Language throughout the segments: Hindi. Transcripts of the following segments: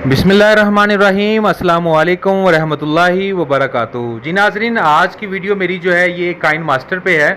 बिस्मिल्लाहिर्रहमानिर्रहीम, अस्सलाम वालेकुम वरहमतुल्लाहि वबरकातुहू। जी नाज़रीन, आज की वीडियो मेरी जो है ये काइन मास्टर पे है।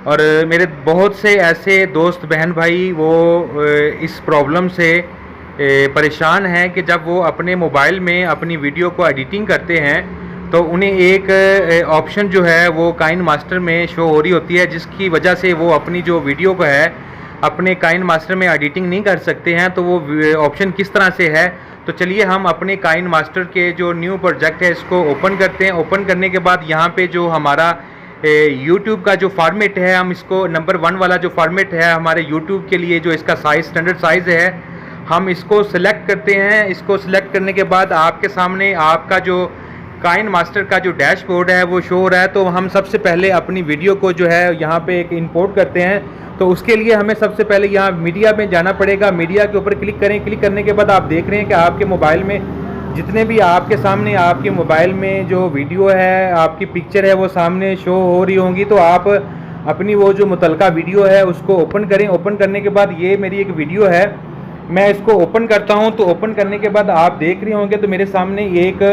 और मेरे बहुत से ऐसे दोस्त बहन भाई वो इस प्रॉब्लम से परेशान हैं कि जब वो अपने मोबाइल में अपनी वीडियो को एडिटिंग करते हैं तो उन्हें एक ऑप्शन जो है वो काइन मास्टर में शो हो रही होती है, जिसकी वजह से वो अपनी जो वीडियो को है अपने काइन मास्टर में एडिटिंग नहीं कर सकते हैं। तो वो ऑप्शन किस तरह से है, तो चलिए हम अपने काइन मास्टर के जो न्यू प्रोजेक्ट है इसको ओपन करते हैं। ओपन करने के बाद यहाँ पे जो हमारा यूट्यूब का जो फॉर्मेट है, हम इसको नंबर 1 वाला जो फॉर्मेट है हमारे यूट्यूब के लिए, जो इसका साइज़ स्टैंडर्ड साइज़ है, हम इसको सिलेक्ट करते हैं। इसको सिलेक्ट करने के बाद आपके सामने आपका जो काइन मास्टर का जो डैशबोर्ड है वो शो हो रहा है। तो हम सबसे पहले अपनी वीडियो को जो है यहाँ पे एक इंपोर्ट करते हैं। तो उसके लिए हमें सबसे पहले यहाँ मीडिया में जाना पड़ेगा। मीडिया के ऊपर क्लिक करें। क्लिक करने के बाद आप देख रहे हैं कि आपके मोबाइल में जितने भी आपके सामने आपके मोबाइल में जो वीडियो है, आपकी पिक्चर है, वो सामने शो हो रही होंगी। तो आप अपनी वो जो मुतलका वीडियो है उसको ओपन करें। ओपन करने के बाद ये मेरी एक वीडियो है, मैं इसको ओपन करता हूं। तो ओपन करने के बाद आप देख रहे होंगे तो मेरे सामने एक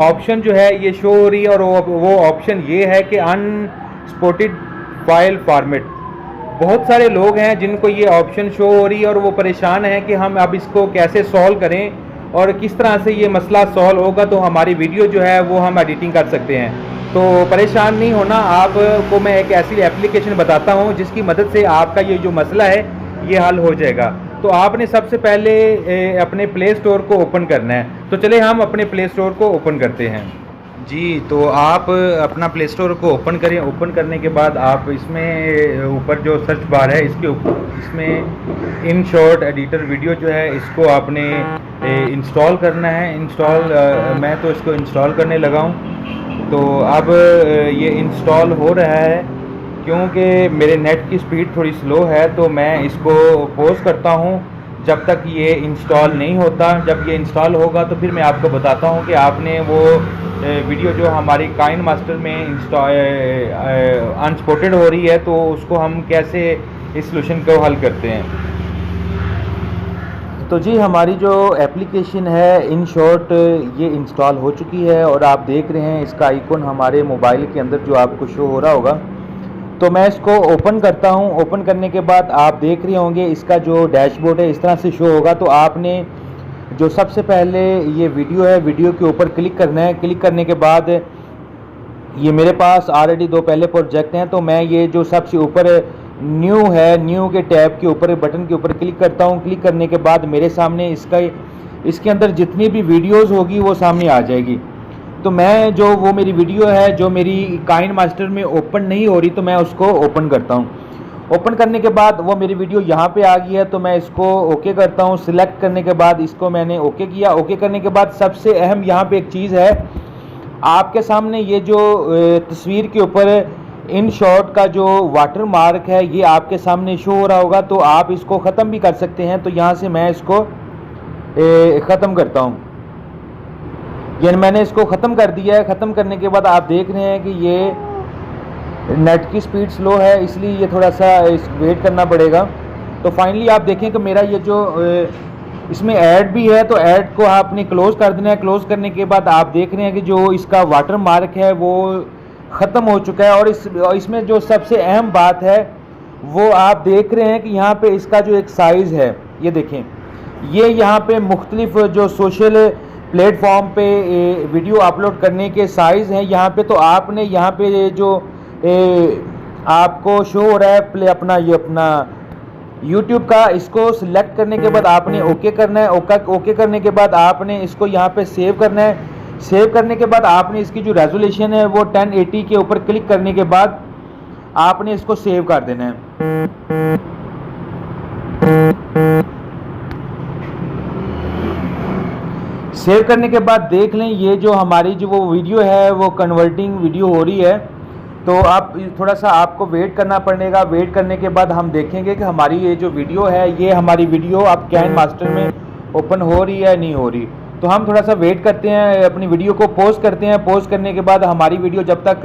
ऑप्शन जो है ये शो हो रही है, और वो ऑप्शन ये है कि अनस्पॉटेड फाइल फॉर्मेट। बहुत सारे लोग हैं जिनको ये ऑप्शन शो हो रही है और वो परेशान हैं कि हम अब इसको कैसे सॉल्व करें और किस तरह से ये मसला सॉल्व होगा तो हमारी वीडियो जो है वो हम एडिटिंग कर सकते हैं। तो परेशान नहीं होना, आपको मैं एक ऐसी एप्लीकेशन बताता हूँ जिसकी मदद से आपका ये जो मसला है ये हल हो जाएगा। तो आपने सबसे पहले अपने प्ले स्टोर को ओपन करना है। तो चले हम अपने प्ले स्टोर को ओपन करते हैं। जी, तो आप अपना प्ले स्टोर को ओपन करें। ओपन करने के बाद आप इसमें ऊपर जो सर्च बार है इसके ऊपर इसमें इन शॉर्ट एडिटर वीडियो जो है इसको आपने इंस्टॉल करना है। मैं तो इसको इंस्टॉल करने लगा हूँ। तो अब ये इंस्टॉल हो रहा है। क्योंकि मेरे नेट की स्पीड थोड़ी स्लो है तो मैं इसको पॉज करता हूँ जब तक ये इंस्टॉल नहीं होता। जब ये इंस्टॉल होगा तो फिर मैं आपको बताता हूँ कि आपने वो वीडियो जो हमारी काइन मास्टर में अनस्पॉटेड हो रही है तो उसको हम कैसे इस सोल्यूशन को हल करते हैं। तो जी, हमारी जो एप्लीकेशन है इन शॉर्ट ये इंस्टॉल हो चुकी है और आप देख रहे हैं इसका आइकन हमारे मोबाइल के अंदर जो आपको शो हो रहा होगा। तो मैं इसको ओपन करता हूं। ओपन करने के बाद आप देख रहे होंगे इसका जो डैशबोर्ड है इस तरह से शो होगा। तो आपने जो सबसे पहले ये वीडियो है, वीडियो के ऊपर क्लिक करना है। क्लिक करने के बाद ये मेरे पास ऑलरेडी 2 पहले प्रोजेक्ट हैं, तो मैं ये जो सबसे ऊपर न्यू है, न्यू के टैब के ऊपर बटन के ऊपर क्लिक करता हूँ। क्लिक करने के बाद मेरे सामने इसके अंदर जितनी भी वीडियोज़ होगी वो सामने आ जाएगी। तो मैं जो वो मेरी वीडियो है जो मेरी काइन मास्टर में ओपन नहीं हो रही तो मैं उसको ओपन करता हूँ। ओपन करने के बाद वो मेरी वीडियो यहाँ पे आ गई है तो मैं इसको ओके करता हूँ। सिलेक्ट करने के बाद इसको मैंने ओके किया। ओके करने के बाद सबसे अहम यहाँ पे एक चीज़ है, आपके सामने ये जो तस्वीर के ऊपर इन शॉर्ट का जो वाटर मार्क है ये आपके सामने शो हो रहा होगा। तो आप इसको ख़त्म भी कर सकते हैं। तो यहाँ से मैं इसको ख़त्म करता हूँ। यानी मैंने इसको ख़त्म कर दिया है। ख़त्म करने के बाद आप देख रहे हैं कि ये नेट की स्पीड स्लो है, इसलिए ये थोड़ा सा वेट करना पड़ेगा। तो फाइनली आप देखें कि मेरा ये जो इसमें ऐड भी है तो ऐड को आपने क्लोज़ कर देना है। क्लोज़ करने के बाद आप देख रहे हैं कि जो इसका वाटर मार्क है वो ख़त्म हो चुका है। और इसमें जो सबसे अहम बात है वो आप देख रहे हैं कि यहाँ पे इसका जो एक साइज़ है, ये देखें, ये यहाँ पे मुख्तलिफ जो सोशल प्लेटफॉर्म पे वीडियो अपलोड करने के साइज़ हैं यहाँ पे। तो आपने यहाँ पे जो आपको शो हो रहा है अपना YouTube का, इसको सिलेक्ट करने के बाद आपने ओके करना है। ओके करने के बाद आपने इसको यहाँ पे सेव करना है। सेव करने के बाद आपने इसकी जो रेजोल्यूशन है वो 1080 के ऊपर क्लिक करने के बाद आपने इसको सेव कर देना है। सेव करने के बाद देख लें ये जो हमारी जो वो वीडियो है वो कन्वर्टिंग वीडियो हो रही है। तो आप थोड़ा सा आपको वेट करना पड़ेगा। वेट करने के बाद हम देखेंगे कि हमारी ये जो वीडियो है ये हमारी वीडियो अब काइन मास्टर में ओपन हो रही है नहीं हो रही। तो हम थोड़ा सा वेट करते हैं, अपनी वीडियो को पॉज करते हैं। पॉज करने के बाद हमारी वीडियो जब तक